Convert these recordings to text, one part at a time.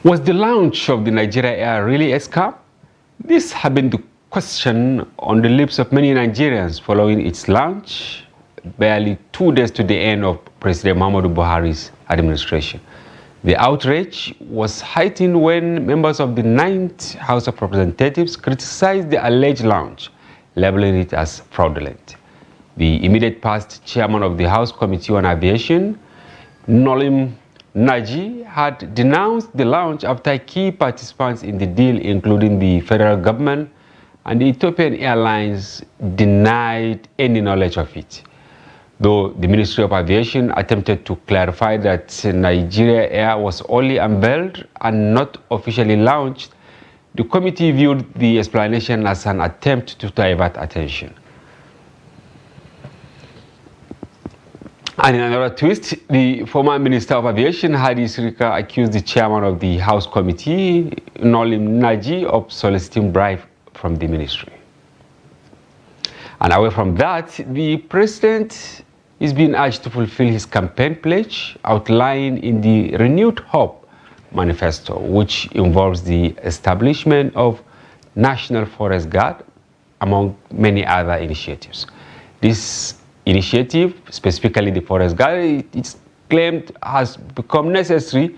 Was the launch of the Nigeria Air really a scam? This has been the question on the lips of many Nigerians following its launch barely 2 days to the end of President Muhammadu Buhari's administration. The outrage was heightened when members of the 9th House of Representatives criticized the alleged launch, labeling it as fraudulent. The immediate past chairman of the House Committee on Aviation, Nolim Naji, had denounced the launch after key participants in the deal, including the federal government and the Ethiopian Airlines, denied any knowledge of it. Though the Ministry of Aviation attempted to clarify that Nigeria Air was only unveiled and not officially launched, the committee viewed the explanation as an attempt to divert attention. And in another twist, the former Minister of Aviation, Hadi Sirika, accused the chairman of the House Committee, Nolim Naji, of soliciting bribe from the ministry. And away from that, the president is being urged to fulfill his campaign pledge outlined in the Renewed Hope manifesto, which involves the establishment of National Forest Guard, among many other initiatives. This initiative, specifically the Forest Guard, it's claimed has become necessary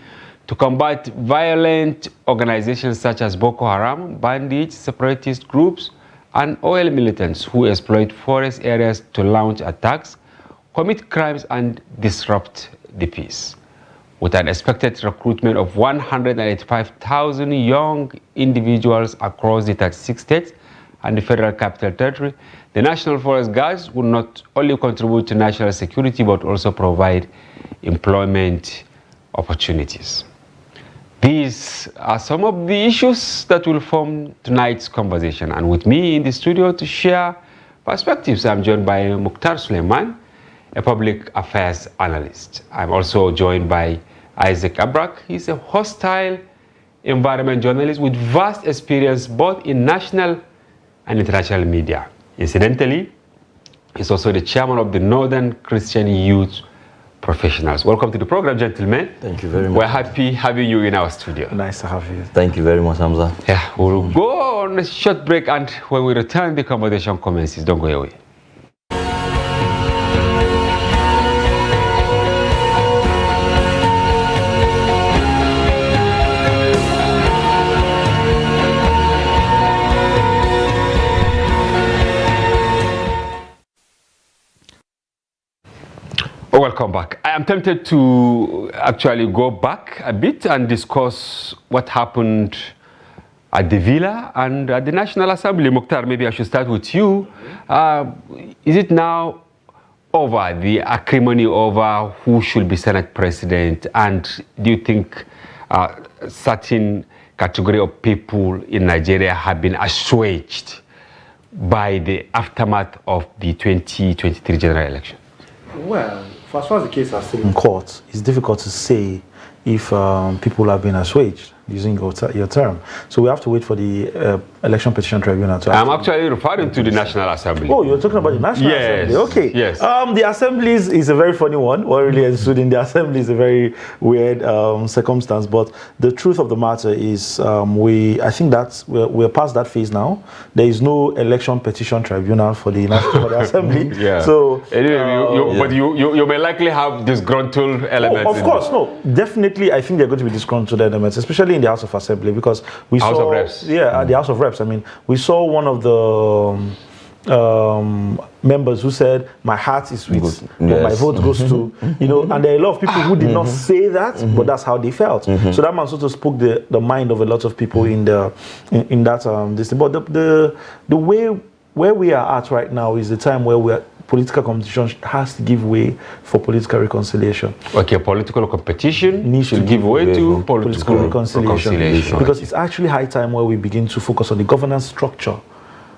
to combat violent organizations such as Boko Haram, bandits, separatist groups, and oil militants who exploit forest areas to launch attacks, commit crimes, and disrupt the peace. With an expected recruitment of 185,000 young individuals across the 36 states and the Federal Capital Territory, the National Forest Guards will not only contribute to national security, but also provide employment opportunities. These are some of the issues that will form tonight's conversation. And with me in the studio to share perspectives, I'm joined by Mukhtar Suleiman, a public affairs analyst. I'm also joined by Isaac Abrak. He's a hostile environment journalist with vast experience both in national and international media. Incidentally, he's also the chairman of the Northern Christian Youth Professionals. Welcome to the program, gentlemen. Thank you very much. We're happy having you in our studio. Nice to have you. Thank you very much, Hamza. Yeah, we'll go on a short break, and when we return, the conversation commences. Don't go away. Welcome back. I am tempted to actually go back a bit and discuss what happened at the Villa and at the National Assembly. Mukhtar, maybe I should start with you. Is it now over, the acrimony over who should be Senate President? And do you think certain category of people in Nigeria have been assuaged by the aftermath of the 2023 general election? Well, as far as the case are still in court, it's difficult to say if people have been assuaged, using your term. So we have to wait for the Election Petition Tribunal to... I'm actually referring to the National Assembly. Oh, you're talking about the National Assembly? Okay. Yes. The Assemblies is a very funny one. What really ensued in the Assembly is a very weird circumstance. But the truth of the matter is, I think that we're past that phase now. There is no Election Petition Tribunal for the Assembly. Yeah. So, anyway, but you may likely have disgruntled elements. Of course, no. Definitely, I think they're going to be disgruntled elements, especially in the House of Assembly, because we House saw... of Reps. Yeah, the House of Reps. I mean, we saw one of the members who said, my heart is sweet, but my vote goes to, and there are a lot of people who did not say that, but that's how they felt. So that man sort of spoke the mind of a lot of people in that this thing. But the way where we are at right now is the time where political competition has to give way for political reconciliation. Okay, political competition needs to give way to political reconciliation. Because it's actually high time where we begin to focus on the governance structure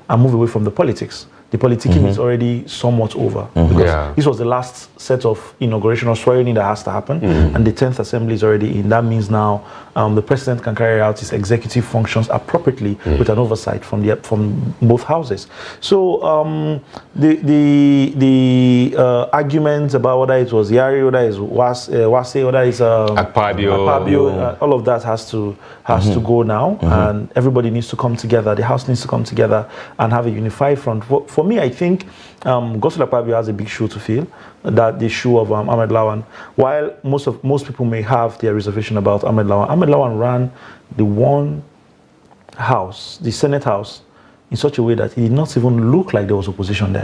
and move away from the politics. the politicking is already somewhat over. Because this was the last set of inauguration or swearing in that has to happen, and the 10th Assembly is already in. That means now the president can carry out his executive functions appropriately with an oversight from both houses. So the arguments about whether it was Yari, whether it's Wase, whether it's Akpabio, all of that has to go now, and everybody needs to come together. The House needs to come together and have a unified front. For me, I think Godswill Akpabio has a big shoe to fill. That the shoe of Ahmed Lawan. While most people may have their reservation about Ahmed Lawan ran the one house, the Senate House, in such a way that it did not even look like there was opposition there.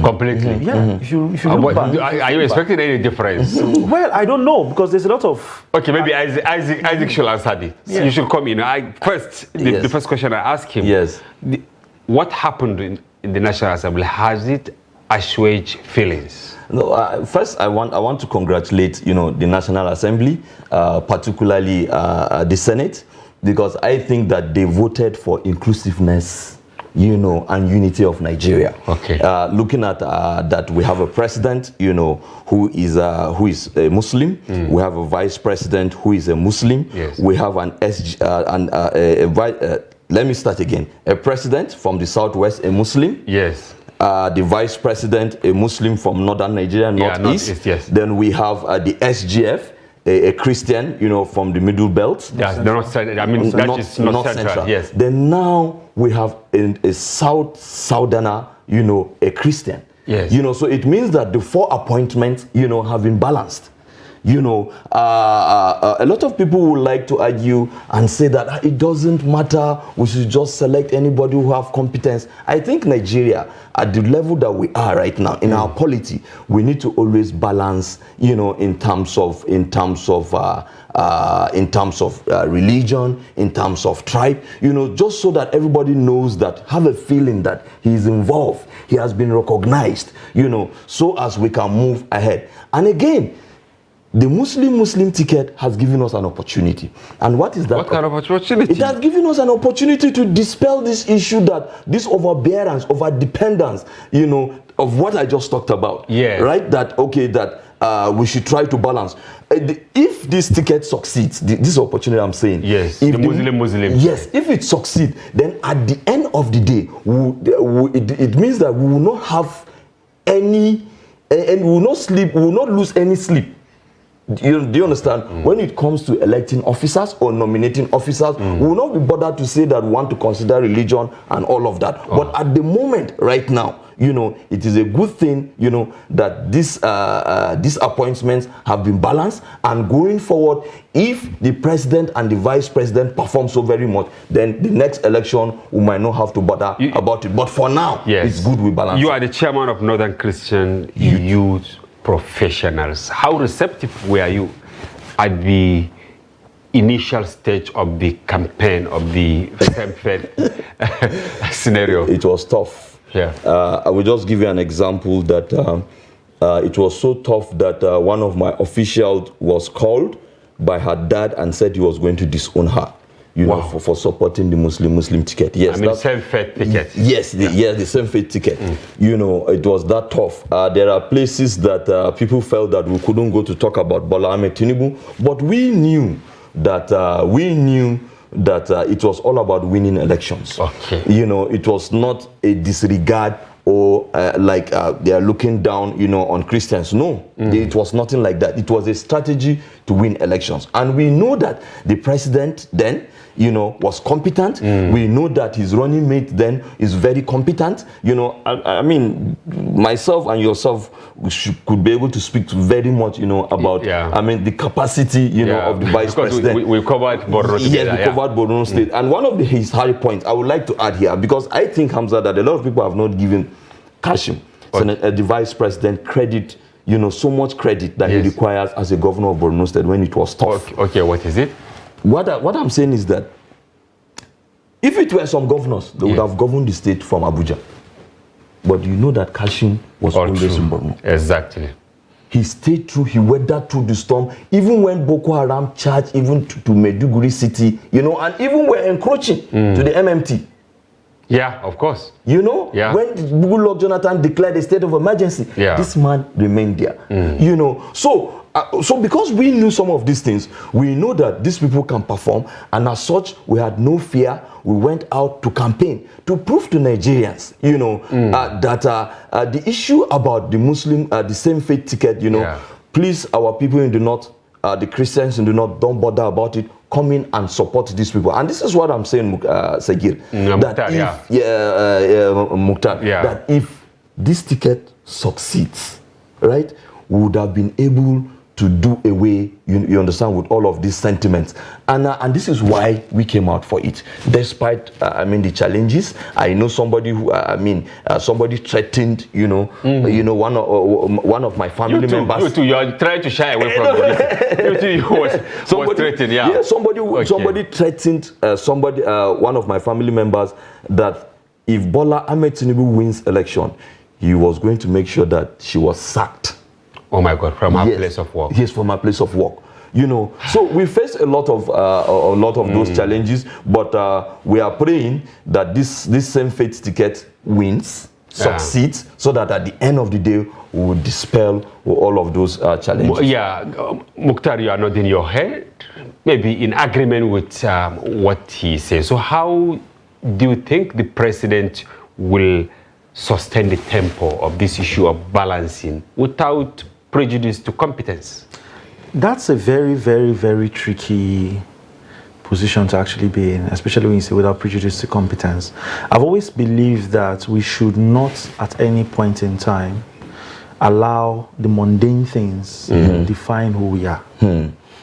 Completely. Yeah. If you look back, are you expecting any difference? Well, I don't know, because there's a lot of... Okay, maybe Isaac should answer it. Yeah. You should come in. The first question I ask him. Yes. What happened in the National Assembly? Has it assuaged feelings? No, first I want to congratulate the National Assembly, particularly the Senate, because I think that they voted for inclusiveness, and unity of Nigeria. Okay. Looking at that, we have a president, who is a Muslim. We have a vice president who is a Muslim. Yes. We have let me start again. A president from the southwest, a Muslim. Yes. The vice president, a Muslim from northern Nigeria, northeast. Yes. Then we have the SGF, a Christian, from the middle belt. Yes, they're not central. I mean, that is not central. Yes. Then now we have a southerner, a Christian. Yes. So it means that the 4 appointments, have been balanced. A lot of people would like to argue and say that it doesn't matter, we should just select anybody who have competence. I think Nigeria, at the level that we are right now, in our polity, we need to always balance, in terms of religion, in terms of tribe, just so that everybody knows that, have a feeling that he is involved, he has been recognized, so as we can move ahead. And again, the Muslim ticket has given us an opportunity. And what is that? What kind of opportunity? It has given us an opportunity to dispel this issue, that this overbearance, overdependence, of what I just talked about. Yeah. Right? That we should try to balance. If this ticket succeeds, this opportunity I'm saying. Yes. If the Muslim. Yes. If it succeeds, then at the end of the day, it means that we will not have any, and we will not sleep. We will not lose any sleep. Do you understand? When it comes to electing officers or nominating officers, we will not be bothered to say that we want to consider religion and all of that. But at the moment, right now, it is a good thing, that these appointments have been balanced. And going forward, if the president and the vice president perform so very much, then the next election, we might not have to bother about it. But for now, it's good we balance. You are the chairman of Northern Christian Youth Professionals. How receptive were you at the initial stage of the campaign of the same-faith scenario? It was tough. Yeah. I will just give you an example that it was so tough that one of my officials was called by her dad and said he was going to disown her. For supporting the Muslim ticket. Yes, I mean, same-faith ticket. Yes, the same-faith ticket. It was that tough. There are places that people felt that we couldn't go to talk about Bola Ahmed Tinubu, but we knew that it was all about winning elections. Okay. It was not a disregard or they are looking down, on Christians. No, it was nothing like that. It was a strategy to win elections. And we know that the president then, was competent. We know that his running mate then is very competent. I mean, myself and yourself could be able to speak to very much, about, the capacity, of the vice president. We covered Borno together. Yes, we covered Borno State. And one of his high points I would like to add here, because I think, Hamza, that a lot of people have not given Kashim, the vice president, credit, so much credit that he requires as a governor of Borno State when it was tough. Okay, what is it? What I'm saying is that if it were some governors, they would have governed the state from Abuja. But you know that Kashim was always in Borno. Exactly. He stayed through, he weathered through the storm, even when Boko Haram charged even to Maiduguri city, and even were encroaching to the MMT. Yeah, of course. You know, Yeah. when Goodluck Jonathan declared a state of emergency, Yeah. this man remained there. You know, so because we knew some of these things, we know that these people can perform, and as such, we had no fear. We went out to campaign to prove to Nigerians, you know, that the issue about the Muslim, the same faith ticket, you know, Yeah. please, our people in the north, the Christians in the north, don't bother about it. Come in and support these people. And this is what I'm saying, Sagir. Mukhtar, Mukhtar, Yeah. that if this ticket succeeds, right, we would have been able to do away, you understand, with all of these sentiments. And this is why we came out for it. Despite, the challenges. I know somebody who, somebody threatened, one of my family members. You too, you're trying to shy away from it. You too, was threatened, yeah. Yeah, somebody threatened one of my family members that if Bola Ahmed Tinubu wins election, he was going to make sure that she was sacked. Oh my God, from her place of work. Yes, from her place of work. You know, so we face a lot of those challenges, but we are praying that this same faith ticket wins, succeeds, so that at the end of the day we will dispel all of those challenges. Yeah, Mukhtar, you are nodding your head, maybe in agreement with what he says. So how do you think the president will sustain the tempo of this issue of balancing without prejudice to competence? That's a very, very, very tricky position to actually be in, especially when you say without prejudice to competence. I've always believed that we should not at any point in time allow the mundane things define who we are.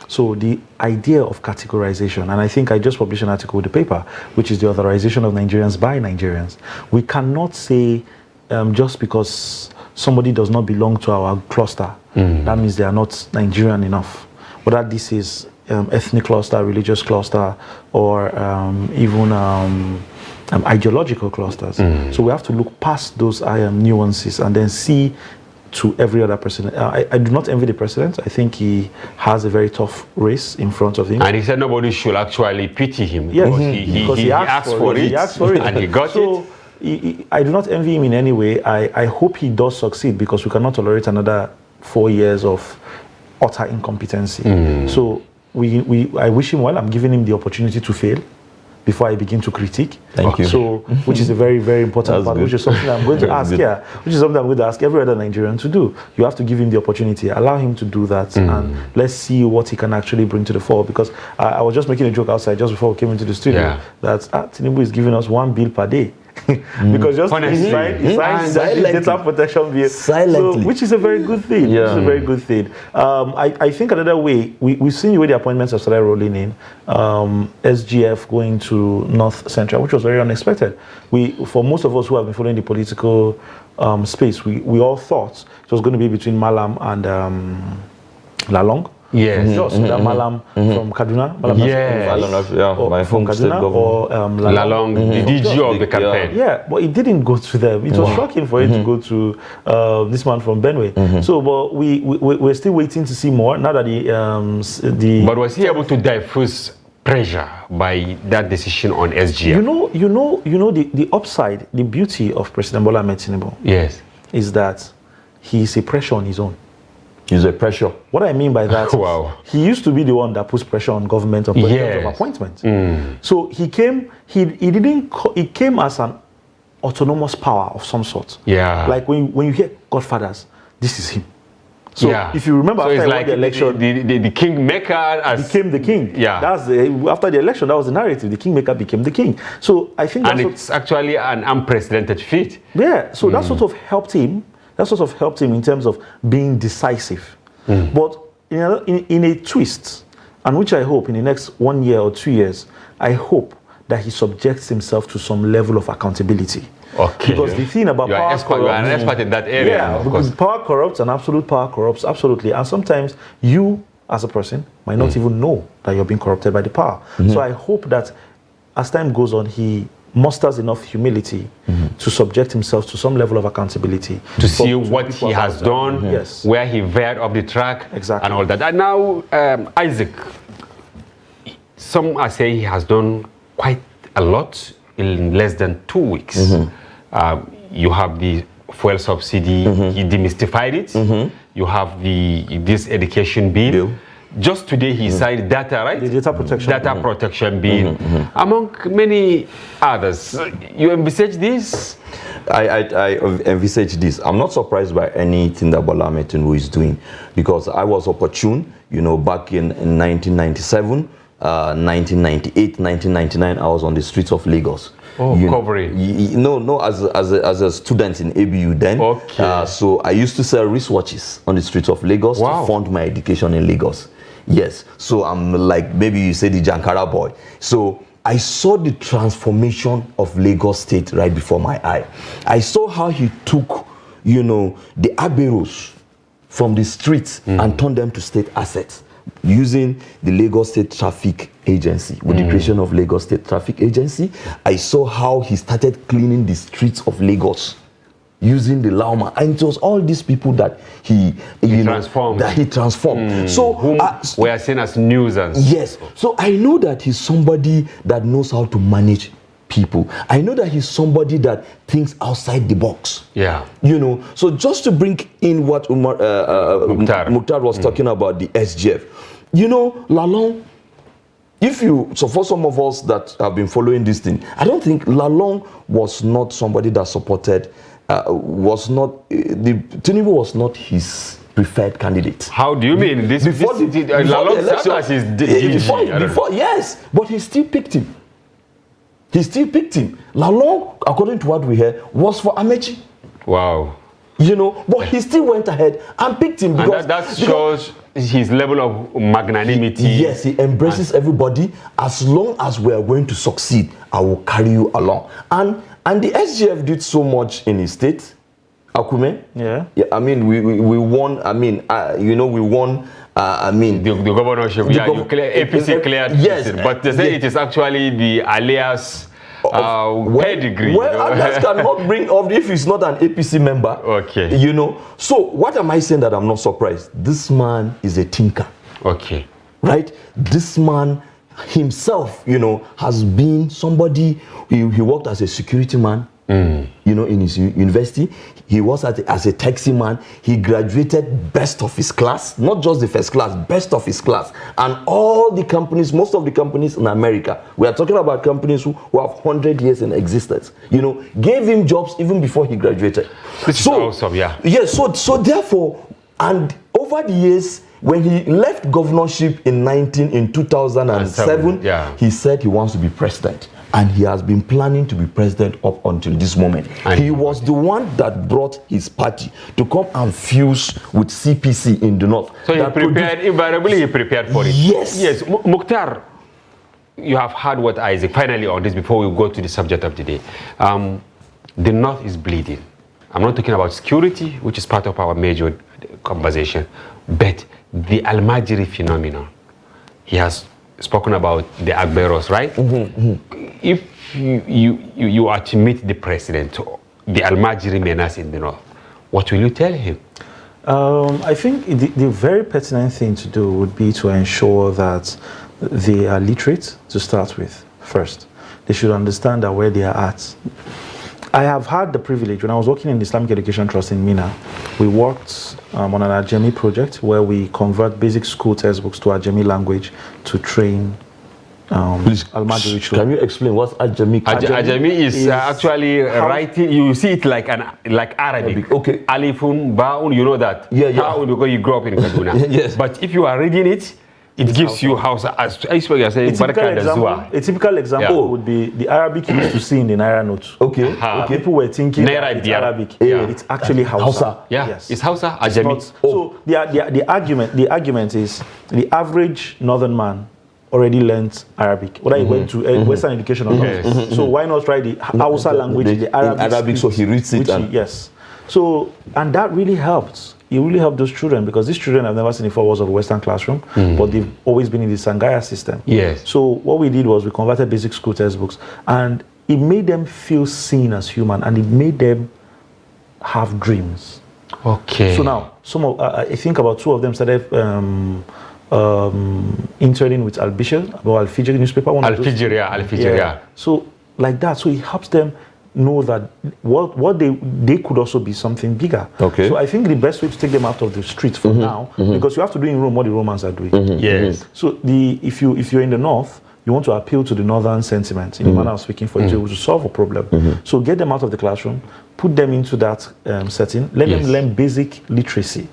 So the idea of categorization, and I think I just published an article with the paper, which is the authorization of Nigerians by Nigerians. We cannot say just because somebody does not belong to our cluster, that means they are not Nigerian enough. Whether this is ethnic cluster, religious cluster, or even ideological clusters. So we have to look past those nuances and then see to every other person. I do not envy the president. I think he has a very tough race in front of him. And he said nobody should actually pity him. Yes, because he asked for it. He asked for it. And he got it. I do not envy him in any way. I hope he does succeed, because we cannot tolerate another 4 years of utter incompetency. So I wish him well. I'm giving him the opportunity to fail before I begin to critique. Thank you. So, which is a very, very important part, which is something I'm going to ask here, which is something I'm going to ask every other Nigerian to do. You have to give him the opportunity, allow him to do that, and let's see what he can actually bring to the fore. Because I was just making a joke outside just before we came into the studio that Tinubu is giving us 1 bill per day. Because just he signed data protection bill, silently, so, which is a very good thing. Which is a very good thing. I think another way we've seen the way the appointments have started rolling in. SGF going to North Central, which was very unexpected. For most of us who have been following the political space, we all thought it was going to be between Malam and Lalong. Yes. Malam from Kaduna. Malam my from Kaduna, or Lalong, the DG of the campaign. Yeah, but it didn't go to them. It was shocking for it to go to this man from Benue. So, but we're still waiting to see more. Now that the But was he able to diffuse pressure by that decision on SGF? You know the upside, the beauty of President Bola Ahmed Tinubu. Yes. Is that he's a pressure on his own. He's a pressure. What I mean by that is he used to be the one that puts pressure on government of appointments. So he came as an autonomous power of some sort. Yeah. Like when you hear Godfathers, this is him. So if you remember, so after it's like the election, the kingmaker became the king. Yeah. That's after the election, that was the narrative. The kingmaker became the king. So I think it's actually an unprecedented feat. Yeah. So that sort of helped him. That sort of helped him in terms of being decisive. But in a twist, and which I hope in the next 1 year or 2 years, I hope that he subjects himself to some level of accountability. Okay. Because the thing about power corrupts. You are an expert in that area. Yeah, because power corrupts and absolute power corrupts, absolutely. And sometimes you, as a person, might not even know that you're being corrupted by the power. So I hope that as time goes on, he musters enough humility to subject himself to some level of accountability. To see what he has done, where he veered off the track, and all that. And now, Isaac, some are saying he has done quite a lot in less than 2 weeks. You have the fuel subsidy, he demystified it. You have this education bill. Just today he signed data, right? The data protection. Data protection bill, among many others. You envisage this? I envisage this. I'm not surprised by anything that Bola Ahmed Tinubu is doing, because I was opportune, you know, back in 1997, 1998, 1999, I was on the streets of Lagos. Covering? No, as a student in ABU then. Okay. So I used to sell wristwatches on the streets of Lagos to fund my education in Lagos. Yes. So I'm like, maybe you say the Jankara boy. So I saw the transformation of Lagos State right before my eye. I saw how he took, you know, the Agberos from the streets and turned them to state assets, using the Lagos State Traffic Agency. With the creation of Lagos State Traffic Agency, I saw how he started cleaning the streets of Lagos using the Lauma, and it was all these people that he transformed. So whom we are seen as nuisance. Yes. So I know that he's somebody that knows how to manage people. I know that he's somebody that thinks outside the box. Yeah. You know, so just to bring in what Mukhtar was talking about, the SGF. You know, Lalong, so for some of us that have been following this thing, I don't think Lalong was not somebody that supported, Tinubu was not his preferred candidate. How do you mean? Before the election, yes, but he still picked him. Lalong, according to what we heard, was for Amechi. Wow. You know, but he still went ahead and picked him because that shows his level of magnanimity. Yes, he embraces everybody. As long as we are going to succeed, I will carry you along. And the SGF did so much in his state, Akume. Yeah. I mean, we won. I mean, we won. The governorship. APC cleared. Yes, but they say it is actually the alias pedigree. Well, alias cannot bring up if he's not an APC member. Okay. You know. So what am I saying that I'm not surprised? This man is a thinker. Okay. Right. This man himself, you know, has been somebody. He worked as a security man. You know, in his university, he was as a taxi man. He graduated best of his class, not just the first class, best of his class. And all the companies, most of the companies in America, we are talking about companies who have 100 years in existence, you know, gave him jobs even before he graduated. Which is awesome, yeah. Yes, so therefore, and over the years, when he left governorship in 2007, he said he wants to be president. And he has been planning to be president up until this moment. He was the one that brought his party to come and fuse with CPC in the north. So invariably he prepared for it. Yes. Yes. Mukhtar, you have heard what Isaac, finally on this before we go to the subject of the day. The north is bleeding. I'm not talking about security, which is part of our major conversation, but the Almajiri phenomenon. He has spoken about the Agberos, right? If you are to meet the president, the Almajiri menace in the north, what will you tell him? I think the very pertinent thing to do would be to ensure that they are literate to start with first. They should understand that where they are at. I have had the privilege, when I was working in the Islamic Education Trust in Mina, we worked on an Ajami project where we convert basic school textbooks to Ajami language to train Almajiri children. Can you explain what's Ajami? Ajami is actually writing. You see it like Arabic. Okay. Alifun, Ba'un, you know that. Yeah. Because you grew up in Kaduna. Yes. But if you are reading it, it gives you Hausa. As I speak, you're saying a typical example would be the Arabic you used to see in the Naira notes. Okay. People were thinking that it's Arabic. It's actually Hausa. Yeah. Yes. It's Hausa. Ajami. So the argument is the average northern man already learned Arabic, whether he went to Western education or not. So why not try the Hausa language, the Arabic? So he reads it. Yes. So, and that really helped. It really helped those children, because these children have never seen the four walls of a Western classroom, but they've always been in the Sangaya system. Yes. So what we did was we converted basic school textbooks, and it made them feel seen as human, and it made them have dreams. Okay. So now, I think about two of them started interning with Al-Bishir, or Al-Fijr newspaper. Al-Fijr, yeah. So like that. So it helps them know that what they could also be something bigger. Okay. So I think the best way to take them out of the streets for now, because you have to do in Rome what the Romans are doing. Yes. So if you're in the north, you want to appeal to the northern sentiment in the manner of speaking for you to solve a problem. So get them out of the classroom, put them into that setting, let them learn basic literacy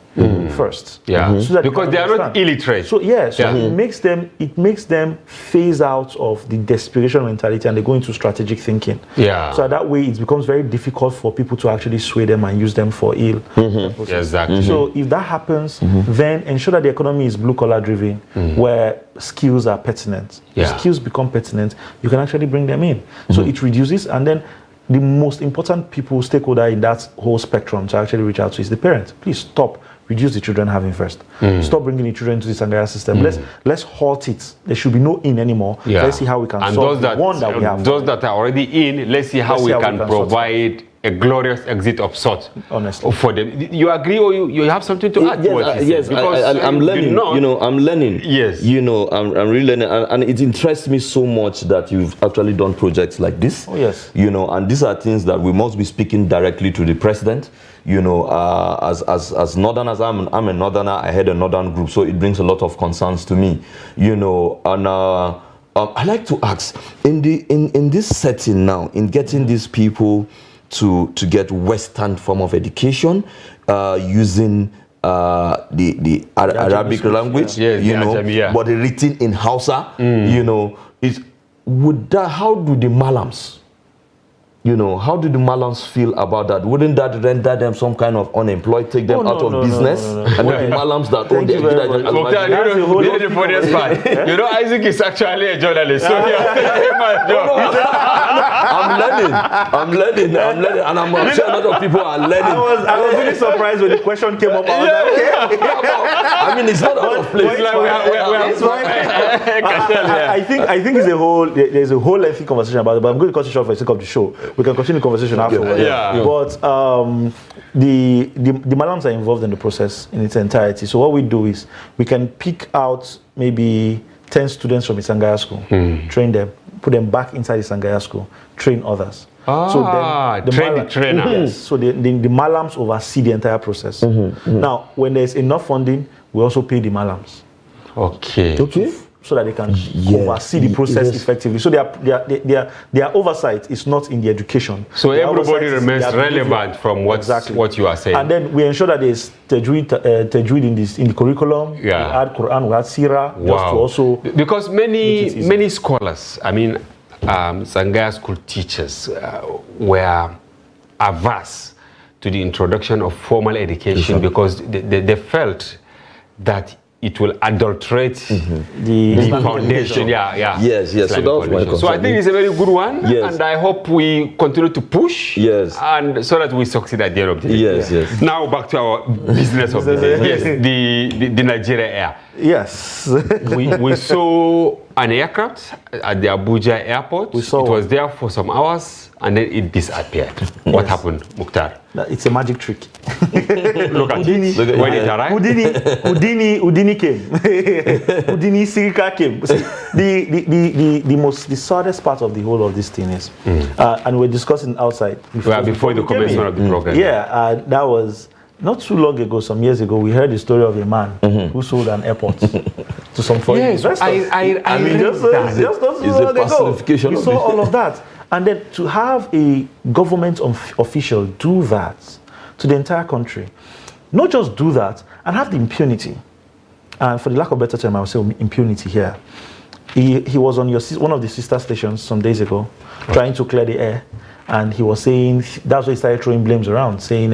first. Yeah. So that Because they are not understand. illiterate. So it makes them phase out of the desperation mentality and they go into strategic thinking. Yeah. So that way it becomes very difficult for people to actually sway them and use them for ill purposes. Exactly. So if that happens, then ensure that the economy is blue collar driven, where skills are pertinent. Yeah. If skills become pertinent, you can actually bring them in. So it reduces, and then the most important stakeholder in that whole spectrum to actually reach out to is the parent. Please stop. Reduce the children having first. Stop bringing the children into the Sangaya system. Let's halt it. There should be no in anymore. Yeah. Let's see how we can and solve those the one that we have. Those that are already in, let's see how we can provide a glorious exit of sort. Honestly. For them. You agree or you have something to add? Yes, I'm learning. I'm learning. Yes. I'm really learning, and it interests me so much that you've actually done projects like this. Oh yes. And these are things that we must be speaking directly to the president. As northerners, I'm a northerner. I head a northern group, so it brings a lot of concerns to me. And I like to ask in this setting now, in getting these people to get Western form of education using the Arabic language, but written in Hausa, how do the Malams? How do the Malams feel about that? Wouldn't that render them some kind of unemployed, take them out of business? No. And then the Malams that Thank you very much. The funniest part. Isaac is actually a journalist. So I'm learning, and I'm sure a lot of people are learning. I was really surprised when the question came up. I was like, okay. It's not out of place. I think there's a whole lengthy conversation about it, but I'm going to cut it short for the sake of the show. We can continue the conversation afterwards. But the Malams are involved in the process in its entirety. So what we do is we can pick out maybe 10 students from the Sangaya school, train them, put them back inside the Sangaya school, train others. So then the trainer. Yes. So the Malams oversee the entire process. Now, when there's enough funding, we also pay the Malams. Okay. So that they can oversee the process effectively. So their oversight is not in the education. So everybody remains relevant from what you are saying. And then we ensure that there's tajweed in the curriculum. We add Quran, we add Sirah, just to also because many scholars, Sangaya school teachers were averse to the introduction of formal education because they felt that it will adulterate the foundation. Yes. So that was my concern. So I think it's a very good one, and I hope we continue to push, and so that we succeed at the end of the day. Yes. Now back to our business of the day. Yes, the Nigeria Air. Yes. we saw an aircraft at the Abuja airport. It was there for some hours and then it disappeared. What happened, Mukhtar? It's a magic trick. Look at it. When it arrived. Houdini came. Houdini Sirika came. The saddest part of the whole of this thing is, and we're discussing outside. Before the commencement of the program. That was not too long ago, some years ago, we heard the story of a man who sold an airport to some foreign investors. I mean, just not too long ago. We saw all of that. And then to have a government official do that to the entire country, not just do that, and have the impunity, and for the lack of better term, I would say impunity here. He was on one of the sister stations some days ago, trying to clear the air. And he was saying, that's why he started throwing blames around, saying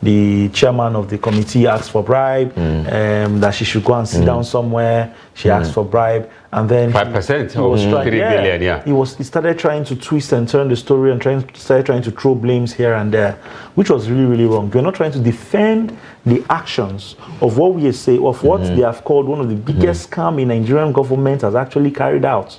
the chairman of the committee asked for bribe, that she should go and sit down somewhere. She asked for bribe, and then 5% or 3 billion. He started trying to twist and turn the story and started trying to throw blames here and there, which was really, really wrong. We're not trying to defend the actions of what we say, of what they have called one of the biggest scam in Nigerian government has actually carried out.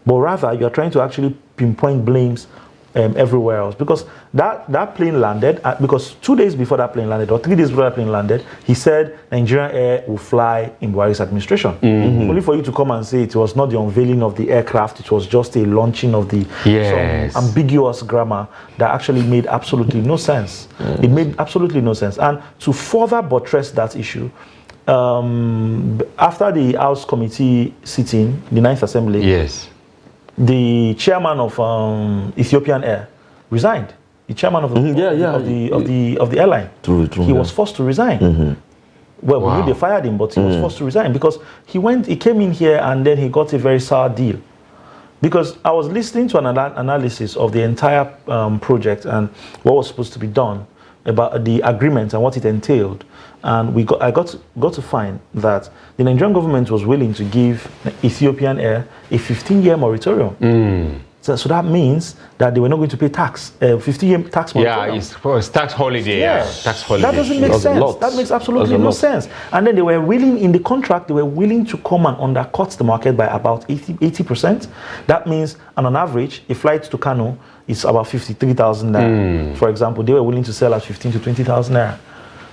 But rather, you are trying to actually pinpoint blames everywhere else, because that plane landed because 2 days before that plane landed, or 3 days before that plane landed, he said Nigerian Air will fly in Buhari's administration. Only for you to come and say it was not the unveiling of the aircraft, it was just a launching of the some ambiguous grammar that actually made absolutely no sense. It made absolutely no sense. And to further buttress that issue, after the House Committee sitting, the 9th Assembly, the chairman of Ethiopian Air resigned. The chairman of the airline. He was forced to resign. Well, we knew they fired him, but he was forced to resign because he came in here and then he got a very sour deal. Because I was listening to an analysis of the entire project and what was supposed to be done about the agreement and what it entailed. And I got to find that the Nigerian government was willing to give Ethiopian Air a 15-year moratorium. So that means that they were not going to pay tax, 15-year tax moratorium. Yeah, it's tax holiday. Yeah, tax holiday. That doesn't make sense. That makes absolutely no sense. And then they were willing, in the contract, they were willing to come and undercut the market by about 80%. That means, and on average, a flight to Kano is about 53,000 naira. For example, they were willing to sell at 15 to 20,000 naira.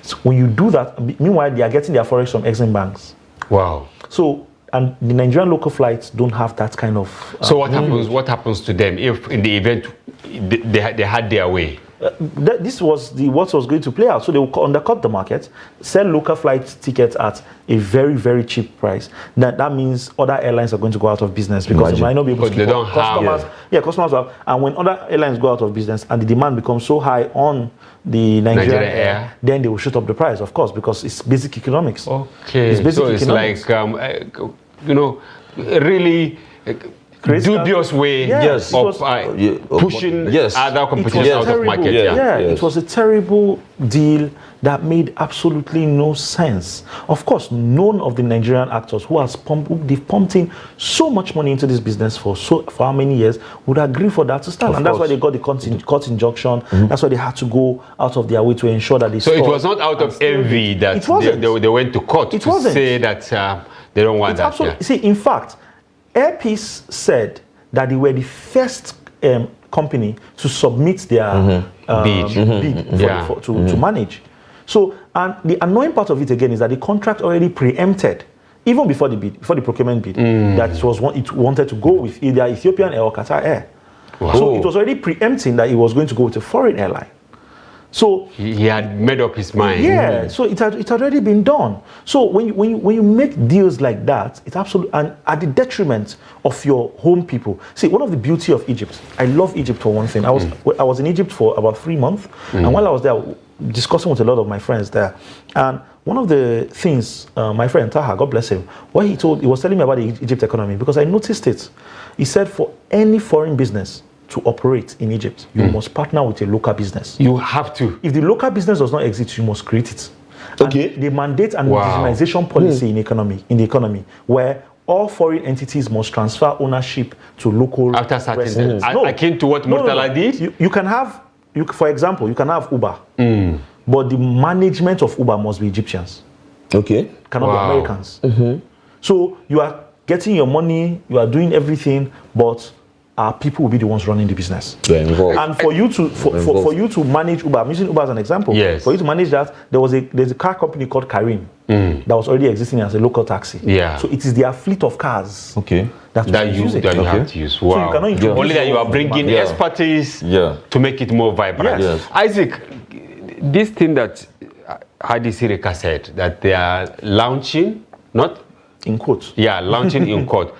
So when you do that, meanwhile, they are getting their forex from Exim banks. Wow. So, and the Nigerian local flights don't have that kind of... so what happens? What happens to them if, in the event, they had their way? This was what was going to play out. So they will undercut the market, sell local flight tickets at a very, very cheap price. That means other airlines are going to go out of business because they might not be able to keep up. Customers have. And when other airlines go out of business and the demand becomes so high on the Nigerian Air, then they will shoot up the price, of course, because it's basic economics. Okay, it's economics. Like really dubious way of pushing other competition out of market. It was a terrible deal that made absolutely no sense. Of course, none of the Nigerian actors they've pumped in so much money into this business for how many years would agree for that to stand. And that's why they got the court injunction. That's why they had to go out of their way to ensure that they. So it was not out of envy that they went to court to say that they don't want that. See, in fact, Airpeace said that they were the first company to submit their bid to manage. So, and the annoying part of it again is that the contract already preempted, even before the procurement bid, that it wanted to go with either Ethiopian Air or Qatar Air. Wow. So it was already preempting that it was going to go with a foreign airline. So he had made up his mind. Yeah, so it had already been done. So when you make deals like that, it's absolutely, and at the detriment of your home people. See, one of the beauty of Egypt, I love Egypt for one thing. I was in Egypt for about 3 months, and while I was there, discussing with a lot of my friends there, and one of the things my friend Taha, God bless him, what he was telling me about the Egypt economy, because I noticed it. He said for any foreign business to operate in Egypt, you must partner with a local business. You have to. If the local business does not exist, you must create it. Okay. And they mandate an indigenization policy in the economy, where all foreign entities must transfer ownership to local after certain akin to what Murtala did. You can have, for example, you can have Uber, but the management of Uber must be Egyptians. Okay. Cannot be Americans. So you are getting your money, you are doing everything, but people will be the ones running the business. And for you to manage Uber, I'm using Uber as an example. Yes. For you to manage that, there's a car company called Careem that was already existing as a local taxi. Yeah. So it is their fleet of cars. Okay. That you have to use. Wow. So you cannot only that you are bringing expertise to make it more vibrant. Yes. Isaac, this thing that Hadi Sirika said that they are launching, not in quotes. Yeah, launching in quote.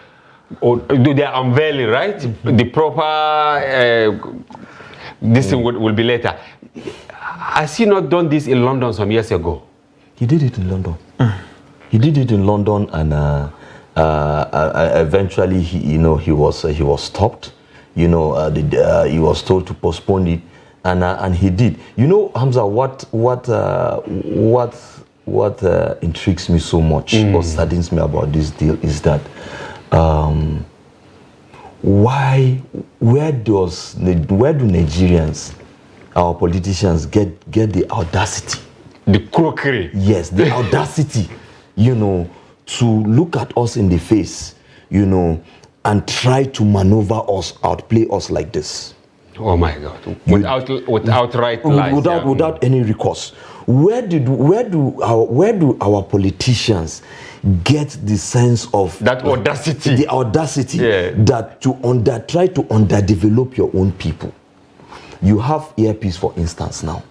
Or do they unveiling, right? The proper this thing will be later. Has he not done this in London some years ago? He did it in London. He did it in London, and eventually he was stopped. He was told to postpone it, and he did. You know, Hamza, what intrigues me so much or saddens me about this deal is that where do Nigerians, our politicians, get the audacity, the crookery? Yes, the audacity, to look at us in the face, and try to maneuver us, outplay us like this. Oh my God! Without right lies, without any recourse. Where do our politicians get the sense of that audacity? The audacity that try to underdevelop your own people. You have earpiece, for instance, now,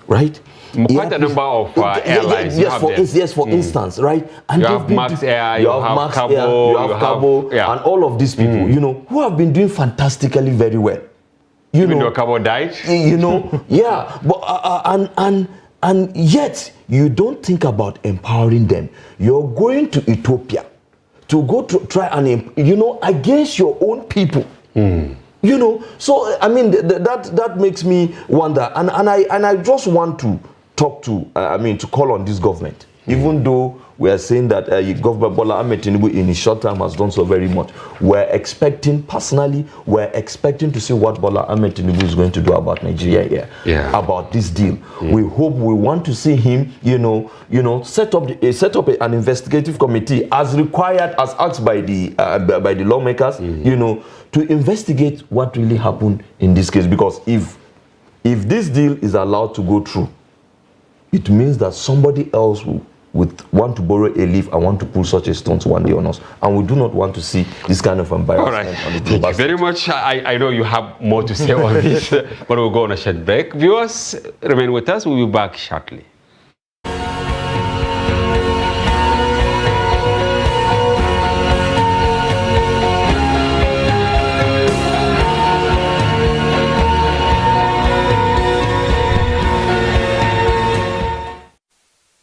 right? Quite a number of airlines. Yes, for instance, right? And you have Max Air, you have Max Cabo, you have Cabo, and all of these people, you know, who have been doing fantastically very well. Even though Cabo died, you know, yeah, but and yet you don't think about empowering them. You're going to Ethiopia to go to try and, you know, against your own people. You know, so I mean that makes me wonder, and I just want to talk to to call on this government, even though we are saying that Government Bola Ahmed Tinubu in his short time has done so very much. We're expecting to see what Bola Ahmed Tinubu is going to do about Nigeria here, about this deal. We want to see him, you know, set up an investigative committee as required, as asked by the lawmakers, you know, to investigate what really happened in this case. Because if this deal is allowed to go through, it means that somebody else would want to borrow a leaf and want to pull such a stunt one day on us, and we do not want to see this kind of embarrassment. All right, thank you very much. I know you have more to say on this, but we'll go on a short break. Viewers, remain with us. We'll be back shortly.